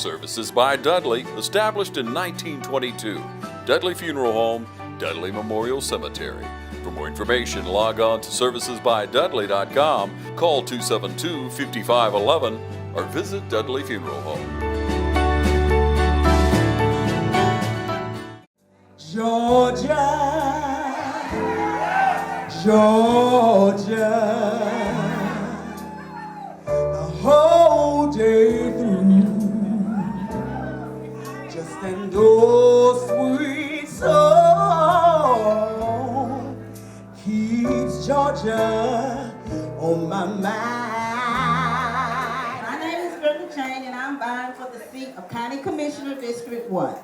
Services by Dudley, established in 1922. Dudley Funeral Home, Dudley Memorial Cemetery. For more information, log on to servicesbydudley.com, call 272-5511, or visit Dudley Funeral Home. Georgia, Georgia, the whole day through, just an old sweet song keeps Georgia on my mind. My name is Brittany Chang, and I'm vying for the seat of County Commissioner, District 1.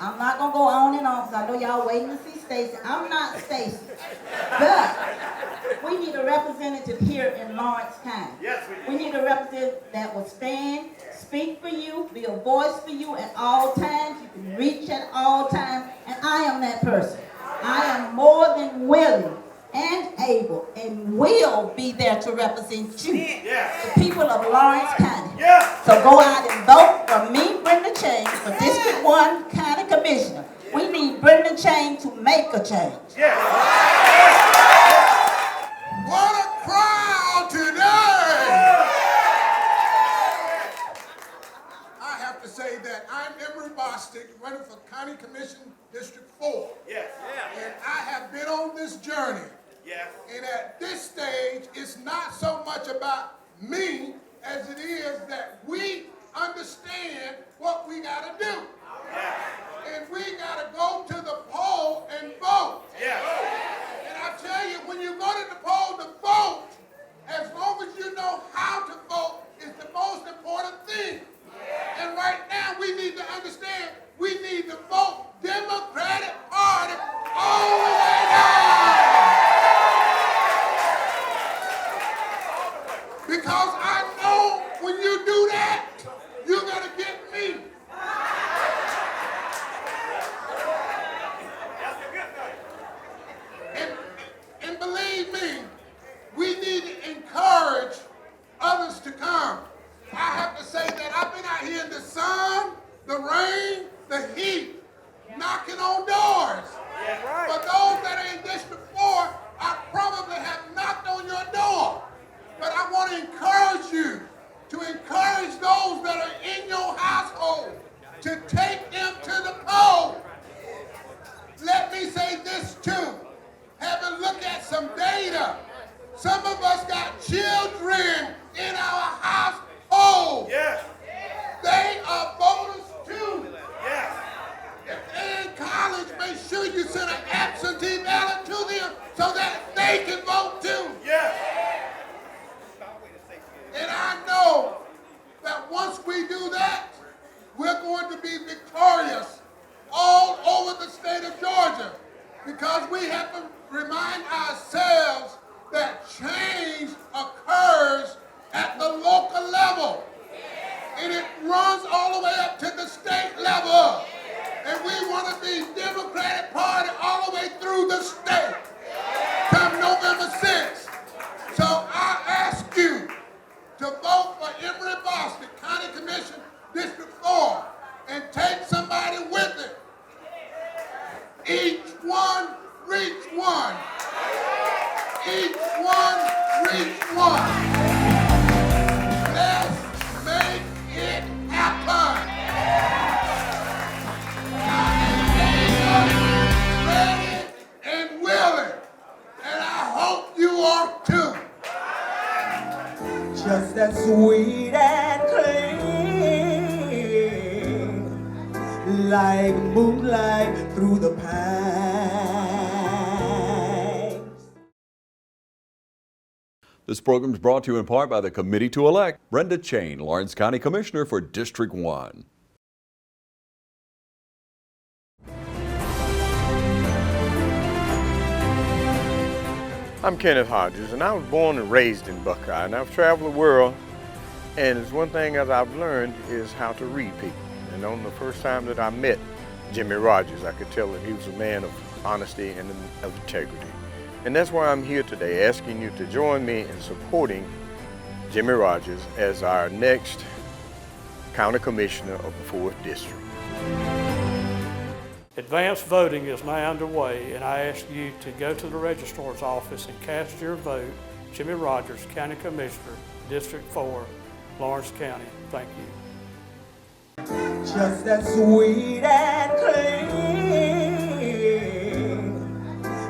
I'm not going to go on and on because I know y'all waiting to see Stacey. I'm not Stacey. But we need a representative here in Lawrence County. Yes, we do. We need a representative that will stand, speak for you, be a voice for you at all times. You can reach at all times, and I am that person. I am more than willing and able and will be there to represent you, the people of Lawrence County. So go out and vote for me, Brenda Chang, for District 1 County Commissioner. We need Brenda Chang to make a change. What a crowd today! I have to say that I'm Abrams running for County Commission District 4. And I have been on this journey. And at this stage, it's not so much about me as it is that we understand what we got to do. And we got to go to the poll and vote. And I tell you, when you go to the poll to vote, as long as you know how to vote is the most important thing. And right now, we need to understand we need to vote Democratic Party all the way down. Because I know when you do that, you're going to get me. And believe me, we need to encourage others to come. I have to say that I've been out here in the sun, the rain, the heat, knocking on doors. For those that are in District 4, I probably have knocked on your door. But I want to encourage you, to encourage those that are in your household, to take them to the poll. Let me say this too. Have a look at some data. Some of us got children in our household. They are voters too. If they're in college, make sure you send an absentee ballot to them so that they can vote too. And I know that once we do that, we're going to be victorious all over the state of Georgia, because we have to remind ourselves that change occurs at the local level. And it runs all the way up to the state level. And we want to be Democratic Party all the way through the state come November 6th. So I ask you to vote for Emory Boston County Commission District 4 and take somebody with it. Each one reach one. Each one reach one. Let's make it happen. I am ready and willing, and I hope you are too. Just that sweet and clean, like moonlight through the pines. This program is brought to you in part by the Committee to Elect Brenda Chang, Lawrence County Commissioner for District 1. I'm Kenneth Hodges, and I was born and raised in Buckeye, and I've traveled the world, and it's one thing as I've learned is how to read people. And on the first time that I met Jimmy Rogers, I could tell that he was a man of honesty and of integrity. And that's why I'm here today, asking you to join me in supporting Jimmy Rogers as our next County Commissioner of the 4th District. Advanced voting is now underway, and I ask you to go to the registrar's office and cast your vote. Jimmy Rogers, County Commissioner, District 4, Lawrence County. Thank you. Just as sweet and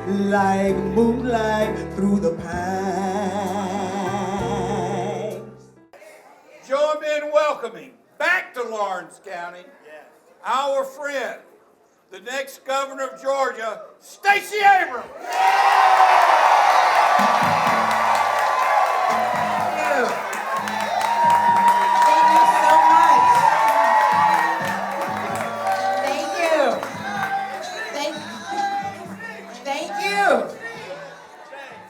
clean, like moonlight through the pines. Join me in welcoming back to Lawrence County our friend, the next governor of Georgia, Stacey Abrams.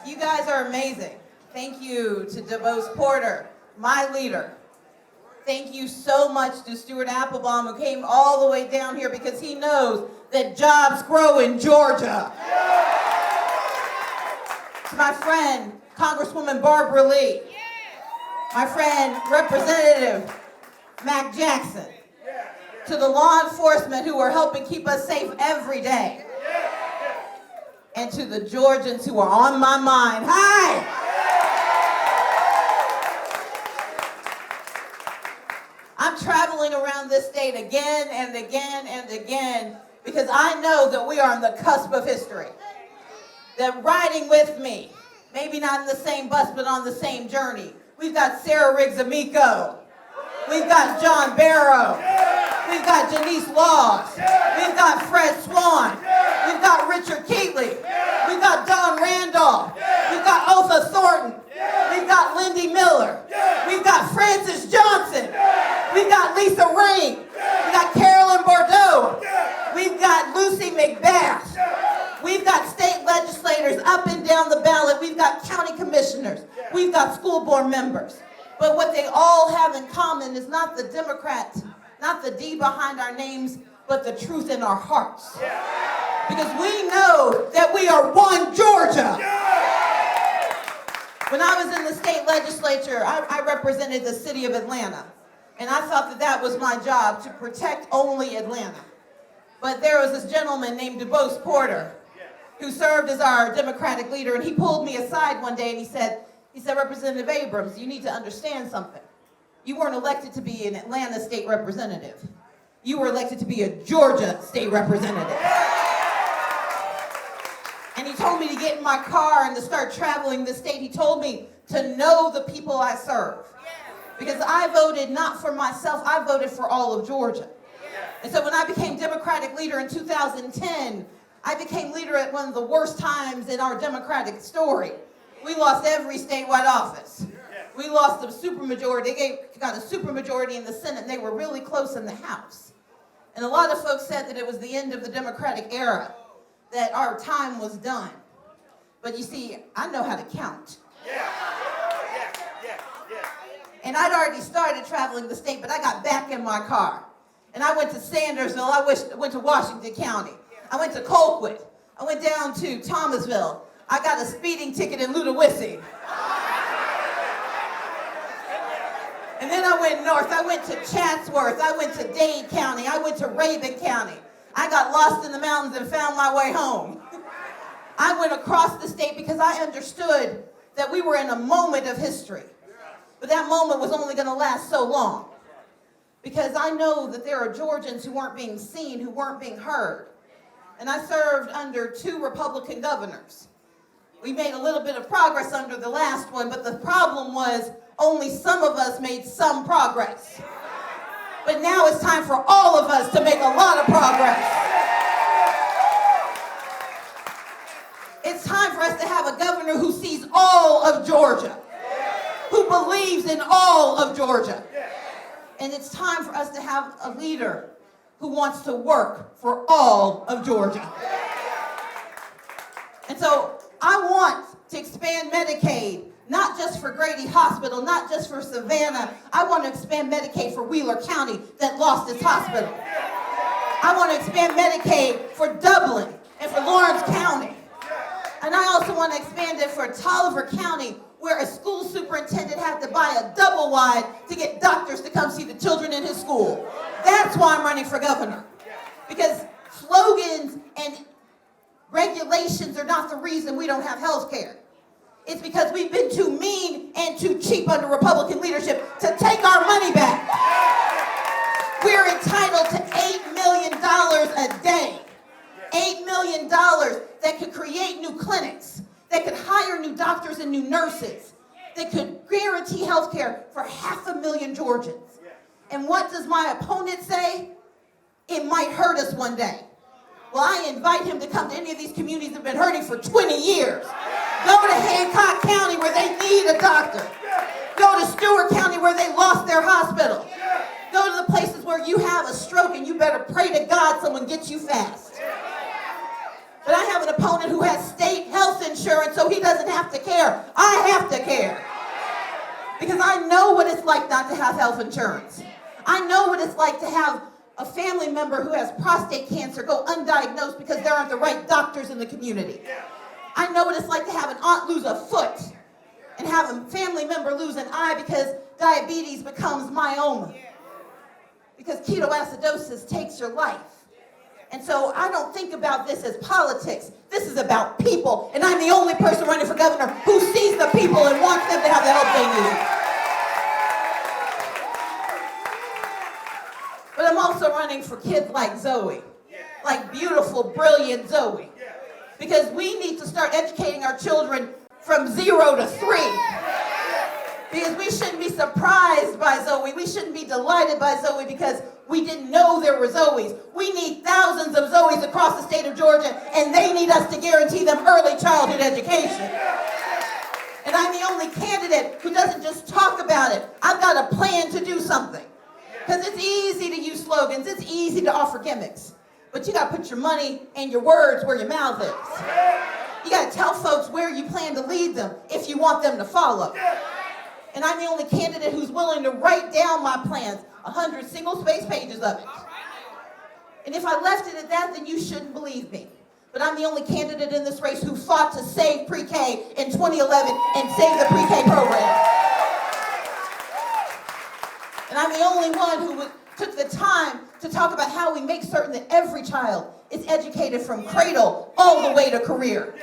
You guys are amazing. Thank you to DeBose Porter, my leader. Thank you so much to Stuart Applebaum, who came all the way down here because he knows that jobs grow in Georgia. To my friend, Congresswoman Barbara Lee. My friend, Representative Mac Jackson. To the law enforcement who are helping keep us safe every day. And to the Georgians who are on my mind. Hi! I'm traveling around this state again and again and again because I know that we are on the cusp of history. That riding with me, maybe not in the same bus, but on the same journey. We've got Sarah Riggs-Amico. We've got John Barrow. We've got Janice Laws. We've got Fred Swan. We've got Richard Keatley. We've got Don Randolph. We've got Otha Thornton. We've got Lindy Miller. We've got Francis Johnson. We've got Lisa Ring. We've got Carolyn Bordeaux. We've got Lucy McBath. We've got state legislators up and down the ballot. We've got county commissioners. We've got school board members. But what they all have in common is not the Democrat, not the D behind our names, but the truth in our hearts. Because we know that we are one Georgia. When I was in the state legislature, I represented the city of Atlanta. And I thought that that was my job, to protect only Atlanta. But there was this gentleman named DeBose Porter who served as our Democratic leader, and he pulled me aside one day and he said, Representative Abrams, you need to understand something. You weren't elected to be an Atlanta state representative. You were elected to be a Georgia state representative. And he told me to get in my car and to start traveling the state. He told me to know the people I serve. Because I voted not for myself, I voted for all of Georgia. And so when I became Democratic leader in 2010, I became leader at one of the worst times in our Democratic story. We lost every statewide office. We lost a supermajority. They got a supermajority in the Senate, and they were really close in the House. And a lot of folks said that it was the end of the Democratic era, that our time was done. But you see, I know how to count. And I'd already started traveling the state, but I got back in my car. And I went to Sandersville, I went to Washington County. I went to Colquitt. I went down to Thomasville. I got a speeding ticket in Ludowici. And then I went north. I went to Chatsworth. I went to Dade County. I went to Rabun County. I got lost in the mountains and found my way home. I went across the state because I understood that we were in a moment of history. But that moment was only going to last so long. Because I know that there are Georgians who weren't being seen, who weren't being heard. And I served under 2 Republican governors. We made a little bit of progress under the last one, but the problem was only some of us made some progress. But now it's time for all of us to make a lot of progress. It's time for us to have a governor who sees all of Georgia, who believes in all of Georgia. And it's time for us to have a leader who wants to work for all of Georgia. And so I want to expand Medicaid, not just for Grady Hospital, not just for Savannah. I want to expand Medicaid for Wheeler County that lost its hospital. I want to expand Medicaid for Dublin and for Lawrence County. And I also want to expand it for Tolliver County, where a school superintendent had to buy a double wide to get doctors to come see the children in his school. That's why I'm running for governor. Because slogans and regulations are not the reason we don't have health care. It's because we've been too mean and too cheap under Republican leadership to take our money back. We're entitled to $8 million a day. $8 million that could create new clinics, that could hire new doctors and new nurses, that could guarantee health care for 500,000 Georgians. And what does my opponent say? It might hurt us one day. Well, I invite him to come to any of these communities that have been hurting for 20 years. Go to Hancock County where they need a doctor. Go to Stewart County where they lost their hospital. Go to the places where you have a stroke and you better pray to God someone gets you fast. But I have an opponent who has state health insurance, so he doesn't have to care. I have to care. Because I know what it's like not to have health insurance. I know what it's like to have a family member who has prostate cancer go undiagnosed because there aren't the right doctors in the community. I know what it's like to have an aunt lose a foot and have a family member lose an eye because diabetes becomes myoma. Because ketoacidosis takes your life. And so I don't think about this as politics. This is about people. And I'm the only person running for governor who sees the people and wants them to have the help they need. But I'm also running for kids like Zoe. Like beautiful, brilliant Zoe. Because we need to start educating our children from 0 to 3. Because we shouldn't be surprised by Zoe. We shouldn't be delighted by Zoe because we didn't know there were Zoes. We need thousands of Zoes across the state of Georgia, and they need us to guarantee them early childhood education. And I'm the only candidate who doesn't just talk about it. I've got a plan to do something. Because it's easy to use slogans. It's easy to offer gimmicks. But you got to put your money and your words where your mouth is. You got to tell folks where you plan to lead them if you want them to follow. And I'm the only candidate who's willing to write down my plans, 100 single-space pages of it. And if I left it at that, then you shouldn't believe me. But I'm the only candidate in this race who fought to save pre-K in 2011 and save the pre-K program. And I'm the only one who took the time to talk about how we make certain that every child is educated from cradle all the way to career.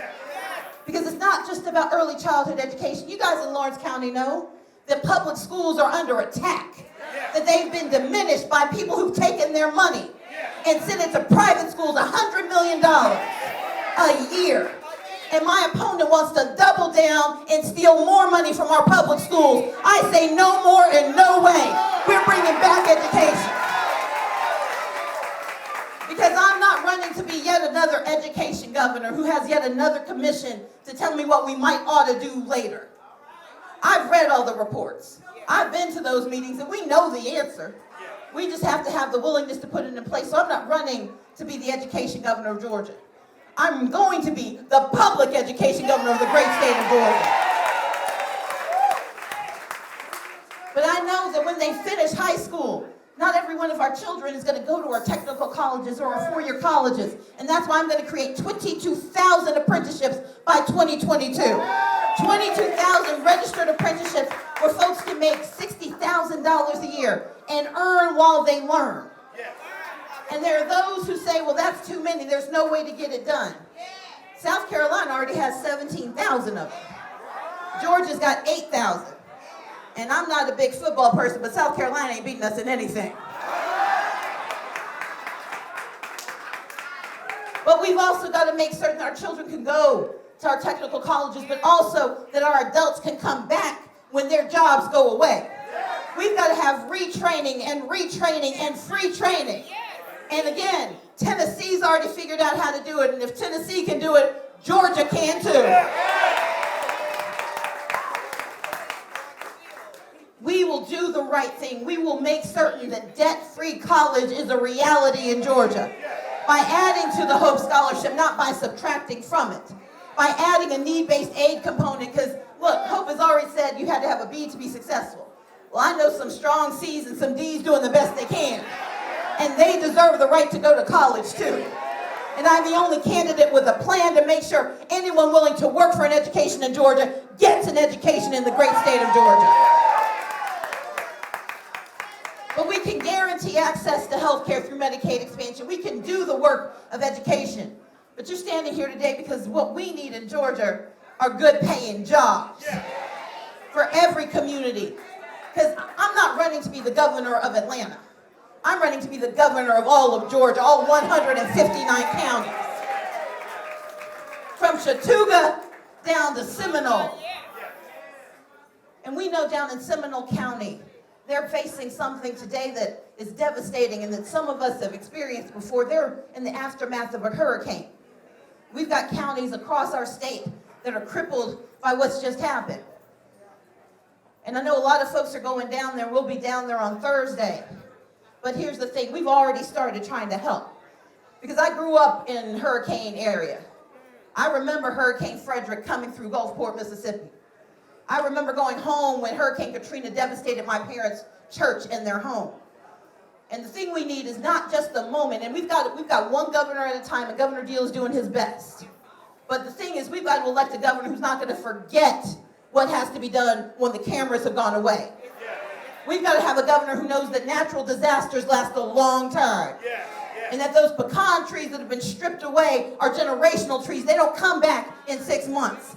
Because it's not just about early childhood education. You guys in Lawrence County know that public schools are under attack, that they've been diminished by people who've taken their money and sent it to private schools, $100 million a year. And my opponent wants to double down and steal more money from our public schools. I say no more and no way. We're bringing back education. Because I'm not running to be yet another education governor who has yet another commission to tell me what we might ought to do later. I've read all the reports. I've been to those meetings and we know the answer. We just have to have the willingness to put it in place. So I'm not running to be the education governor of Georgia. I'm going to be the public education governor of the great state of Georgia. But I know that when they finish high school, not every one of our children is going to go to our technical colleges or our four-year colleges. And that's why I'm going to create 22,000 apprenticeships by 2022. 22,000 registered apprenticeships where folks can make $60,000 a year and earn while they learn. And there are those who say, well, that's too many. There's no way to get it done. South Carolina already has 17,000 of them. Georgia's got 8,000. And I'm not a big football person, but South Carolina ain't beating us in anything. But we've also got to make certain our children can go to our technical colleges, but also that our adults can come back when their jobs go away. We've got to have retraining and free training. And again, Tennessee's already figured out how to do it, and if Tennessee can do it, Georgia can too. We will do the right thing. We will make certain that debt-free college is a reality in Georgia by adding to the Hope Scholarship, not by subtracting from it. By adding a need-based aid component, because look, Hope has already said you had to have a B to be successful. Well, I know some strong C's and some D's doing the best they can. And they deserve the right to go to college too. And I'm the only candidate with a plan to make sure anyone willing to work for an education in Georgia gets an education in the great state of Georgia. But we can guarantee access to health care through Medicaid expansion. We can do the work of education. But you're standing here today because what we need in Georgia are good paying jobs for every community. Because I'm not running to be the governor of Atlanta. I'm running to be the governor of all of Georgia, all 159 counties. From Chattooga down to Seminole. And we know down in Seminole County, they're facing something today that is devastating and that some of us have experienced before. They're in the aftermath of a hurricane. We've got counties across our state that are crippled by what's just happened. And I know a lot of folks are going down there. We'll be down there on Thursday. But here's the thing, we've already started trying to help. Because I grew up in hurricane area. I remember Hurricane Frederick coming through Gulfport, Mississippi. I remember going home when Hurricane Katrina devastated my parents' church and their home. And the thing we need is not just the moment, and we've got one governor at a time, and Governor Deal is doing his best. But the thing is, we've got to elect a governor who's not going to forget what has to be done when the cameras have gone away. We've got to have a governor who knows that natural disasters last a long time. And that those pecan trees that have been stripped away are generational trees. They don't come back in 6 months.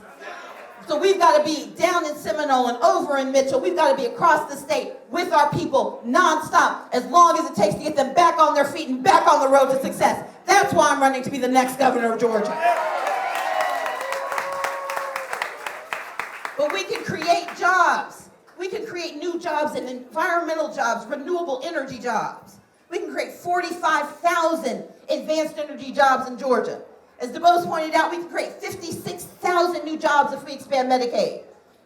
So we've got to be down in Seminole and over in Mitchell. We've got to be across the state with our people nonstop, as long as it takes to get them back on their feet and back on the road to success. That's why I'm running to be the next governor of Georgia. But we can create jobs. We can create new jobs and environmental jobs, renewable energy jobs. We can create 45,000 advanced energy jobs in Georgia. As DeBose pointed out, we can create 56,000 new jobs if we expand Medicaid.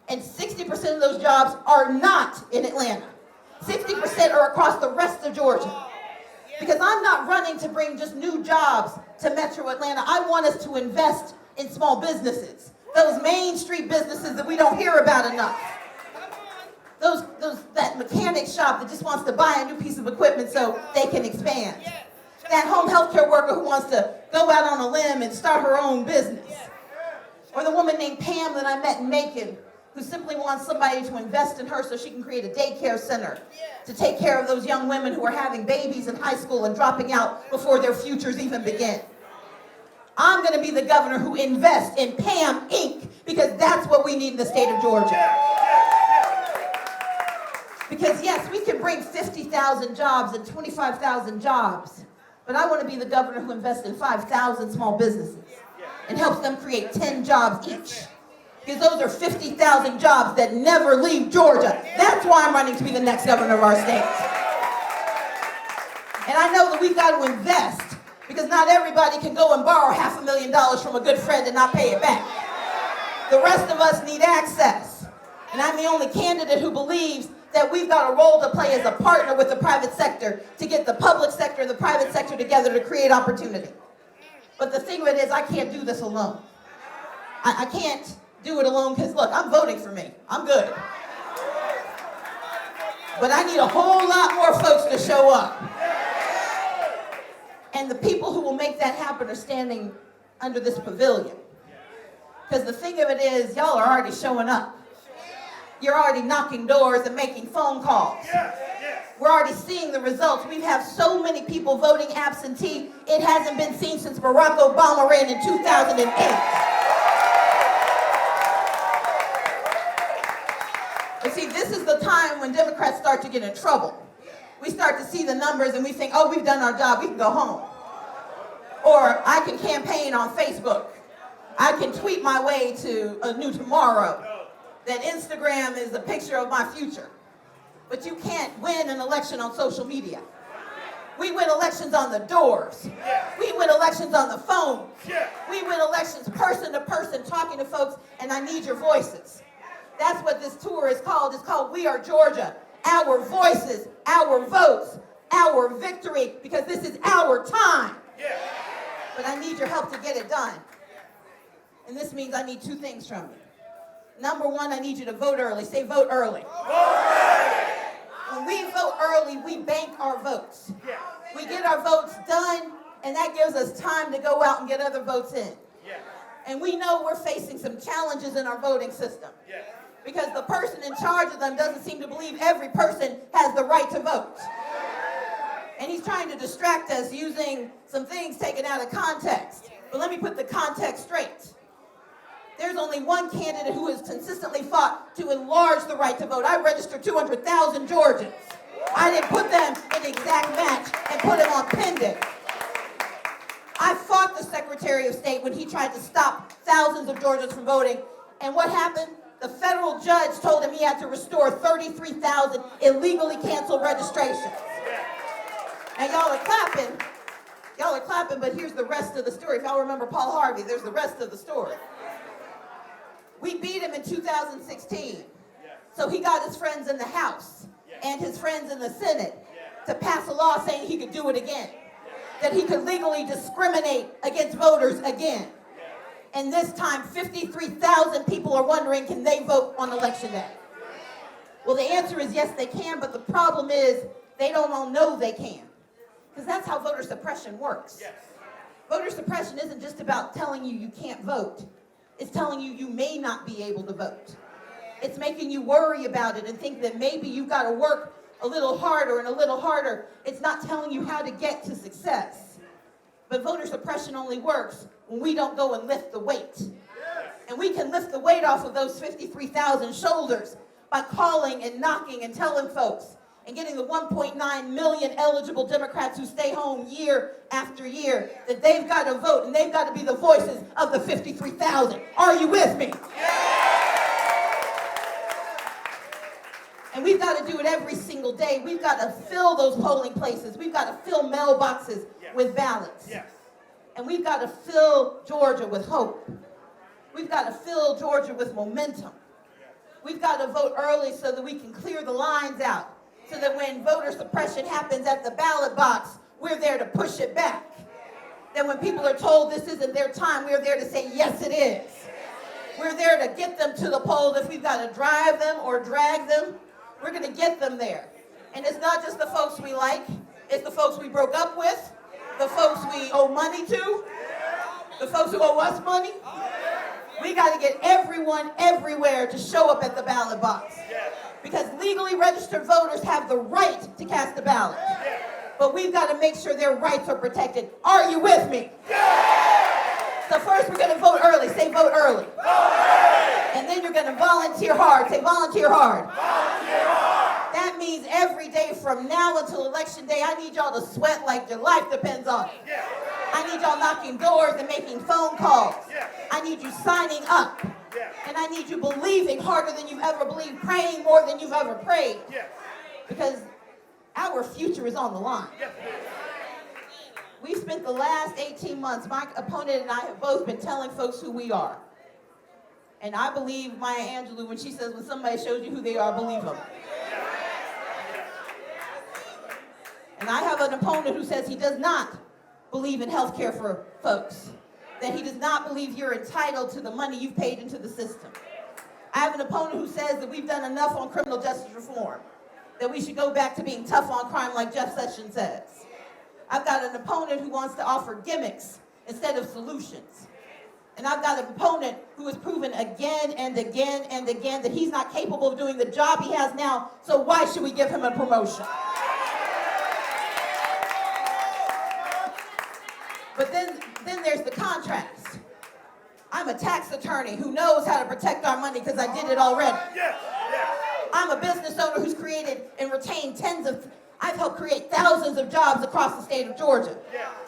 And 60% of those jobs are not in Atlanta. 60% are across the rest of Georgia. Because I'm not running to bring just new jobs to Metro Atlanta. I want us to invest in small businesses. Those Main Street businesses that we don't hear about enough. That mechanic shop that just wants to buy a new piece of equipment so they can expand. That home health care worker who wants to go out on a limb and start her own business. Or the woman named Pam that I met in Macon, who simply wants somebody to invest in her so she can create a daycare center to take care of those young women who are having babies in high school and dropping out before their futures even begin. I'm going to be the governor who invests in Pam Inc. because that's what we need in the state of Georgia. Because yes, we can bring 50,000 jobs and 25,000 jobs, but I want to be the governor who invests in 5,000 small businesses and helps them create 10 jobs each. Because those are 50,000 jobs that never leave Georgia. That's why I'm running to be the next governor of our state. And I know that we've got to invest, because not everybody can go and borrow $500,000 from a good friend and not pay it back. The rest of us need access. And I'm the only candidate who believes that we've got a role to play as a partner with the private sector to get the public sector and the private sector together to create opportunity. But the thing of it is, I can't do this alone. I can't do it alone because, look, I'm voting for me. I'm good. But I need a whole lot more folks to show up. And the people who will make that happen are standing under this pavilion. Because the thing of it is, y'all are already showing up. You're already knocking doors and making phone calls. We're already seeing the results. We have so many people voting absentee, it hasn't been seen since Barack Obama ran in 2008. But see, this is the time when Democrats start to get in trouble. We start to see the numbers and we think, oh, we've done our job, we can go home. Or I can campaign on Facebook. I can tweet my way to a new tomorrow. That Instagram is a picture of my future. But you can't win an election on social media. We win elections on the doors. We win elections on the phone. We win elections person to person, talking to folks, and I need your voices. That's what this tour is called. It's called We Are Georgia. Our voices, our votes, our victory, because this is our time. But I need your help to get it done. And this means I need two things from you. Number one, I need you to vote early. Say vote early. When we vote early, we bank our votes. We get our votes done, and that gives us time to go out and get other votes in. And we know we're facing some challenges in our voting system. Because the person in charge of them doesn't seem to believe every person has the right to vote. And he's trying to distract us using some things taken out of context. But let me put the context straight. There's only one candidate who has consistently fought to enlarge the right to vote. I registered 200,000 Georgians. I didn't put them in exact match and put them on pending. I fought the Secretary of State when he tried to stop thousands of Georgians from voting. And what happened? The federal judge told him he had to restore 33,000 illegally canceled registrations. And y'all are clapping, but here's the rest of the story. If y'all remember Paul Harvey, there's the rest of the story. We beat him in 2016. So he got his friends in the House and his friends in the Senate to pass a law saying he could do it again. That he could legally discriminate against voters again. And this time, 53,000 people are wondering, can they vote on election day? Well, the answer is yes, they can, but the problem is they don't all know they can. Because that's how voter suppression works. Voter suppression isn't just about telling you you can't vote. It's telling you you may not be able to vote. It's making you worry about it and think that maybe you've got to work a little harder and a little harder. It's not telling you how to get to success. But voter suppression only works when we don't go and lift the weight. And we can lift the weight off of those 53,000 shoulders by calling and knocking and telling folks and getting the 1.9 million eligible Democrats who stay home year after year that they've got to vote and they've got to be the voices of the 53,000. Are you with me? And we've got to do it every single day. We've got to fill those polling places. We've got to fill mailboxes with ballots. And we've got to fill Georgia with hope. We've got to fill Georgia with momentum. We've got to vote early so that we can clear the lines out. So that when voter suppression happens at the ballot box, we're there to push it back. That when people are told this isn't their time, we're there to say, yes, it is. We're there to get them to the polls. If we've got to drive them or drag them, we're going to get them there. And it's not just the folks we like. It's the folks we broke up with, the folks we owe money to, the folks who owe us money. We got to get everyone everywhere to show up at the ballot box. Because legally registered voters have the right to cast a ballot. But we've got to make sure their rights are protected. Are you with me? So first we're going to vote early. Say vote early. And then you're going to volunteer hard. Say volunteer hard. That means every day from now until election day, I need y'all to sweat like your life depends on it. I need y'all knocking doors and making phone calls. I need you signing up. And I need you believing harder than you've ever believed, praying more than you've ever prayed. Because our future is on the line. We've spent the last 18 months, my opponent and I have both been telling folks who we are. And I believe Maya Angelou when she says when somebody shows you who they are, believe them. And I have an opponent who says he does not believe in health care for folks. That he does not believe you're entitled to the money you've paid into the system. I have an opponent who says that we've done enough on criminal justice reform, that we should go back to being tough on crime like Jeff Sessions says. I've got an opponent who wants to offer gimmicks instead of solutions. And I've got an opponent who has proven again and again and again that he's not capable of doing the job he has now, so why should we give him a promotion? But then there's the contrast. I'm a tax attorney who knows how to protect our money because I did it already. I'm a business owner who's created and retained I've helped create thousands of jobs across the state of Georgia,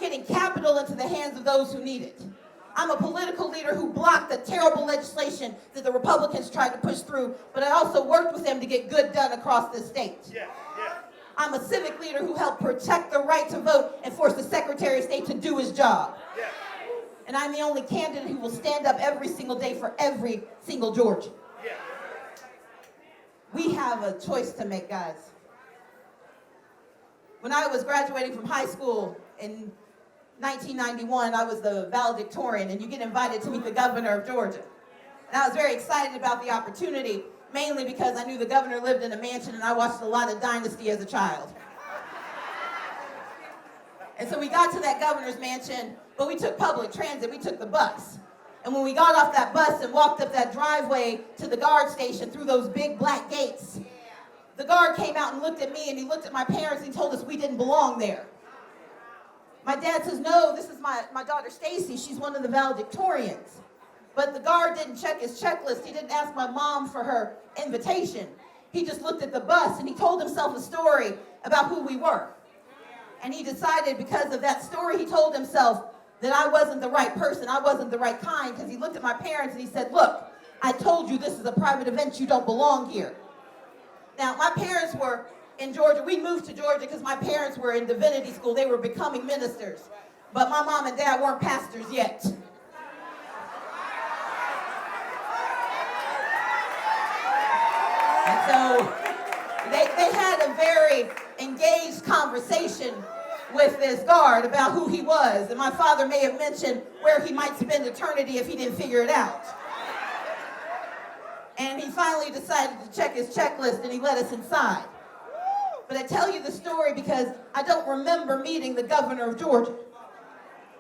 getting capital into the hands of those who need it. I'm a political leader who blocked the terrible legislation that the Republicans tried to push through, but I also worked with them to get good done across this state. I'm a civic leader who helped protect the right to vote and force the Secretary of State to do his job. And I'm the only candidate who will stand up every single day for every single Georgian. We have a choice to make, guys. When I was graduating from high school in 1991, I was the valedictorian, and you get invited to meet the governor of Georgia. And I was very excited about the opportunity, mainly because I knew the governor lived in a mansion and I watched a lot of Dynasty as a child. And so we got to that governor's mansion, but we took public transit, we took the bus. And when we got off that bus and walked up that driveway to the guard station through those big black gates, the guard came out and looked at me and he looked at my parents and he told us we didn't belong there. My dad says, no, this is my daughter Stacey, she's one of the valedictorians. But the guard didn't check his checklist, he didn't ask my mom for her invitation. He just looked at the bus and he told himself a story about who we were. And he decided because of that story, he told himself that I wasn't the right person, I wasn't the right kind, because he looked at my parents and he said, look, I told you this is a private event, you don't belong here. Now, my parents were in Georgia. We moved to Georgia because my parents were in divinity school. They were becoming ministers. But my mom and dad weren't pastors yet. And so they had a very engaged conversation with this guard about who he was. And my father may have mentioned where he might spend eternity if he didn't figure it out. And he finally decided to check his checklist and he let us inside. But I tell you the story because I don't remember meeting the governor of Georgia.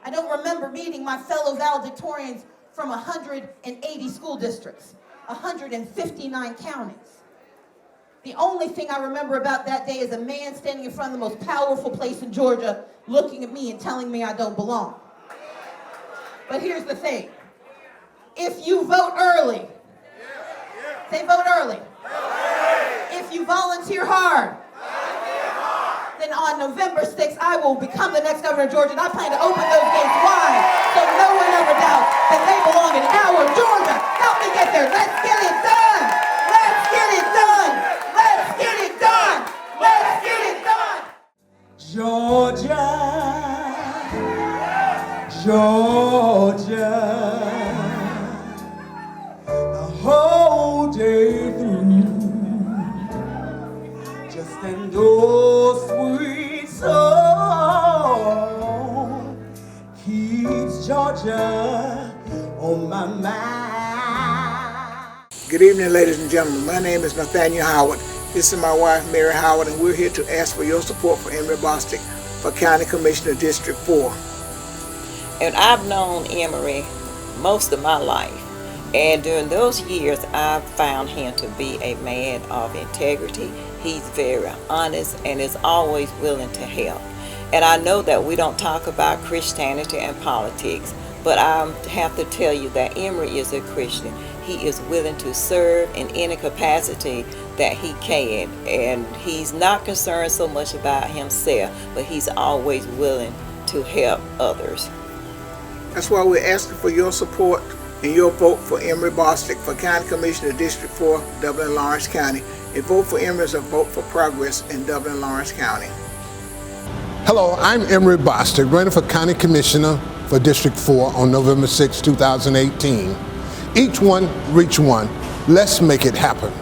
I don't remember meeting my fellow valedictorians from 180 school districts, 159 counties. The only thing I remember about that day is a man standing in front of the most powerful place in Georgia looking at me and telling me I don't belong. But here's the thing. If you vote early, say vote early. If you volunteer hard, then on November 6th, I will become the next governor of Georgia, and I plan to open those gates wide so no one ever doubts that they belong in our Georgia. Help me get there. Let's get it done. Let's get it done. Let's get it done. Let's get it done. Georgia, Georgia, the whole day through, just an old sweet song keeps Georgia on my mind. Good evening, ladies and gentlemen. My name is Nathaniel Howard. This is my wife, Mary Howard, and we're here to ask for your support for Emery Bostic for County Commissioner District 4. And I've known Emery most of my life. And during those years, I've found him to be a man of integrity. He's very honest and is always willing to help. And I know that we don't talk about Christianity and politics, but I have to tell you that Emery is a Christian. He is willing to serve in any capacity that he can. And he's not concerned so much about himself, but he's always willing to help others. That's why we're asking for your support and your vote for Emery Bostic for County Commissioner District 4, Dublin and Lawrence County. A vote for Emery is a vote for progress in Dublin and Lawrence County. Hello, I'm Emery Bostic, running for County Commissioner for District 4 on November 6, 2018. Each one, reach one. Let's make it happen.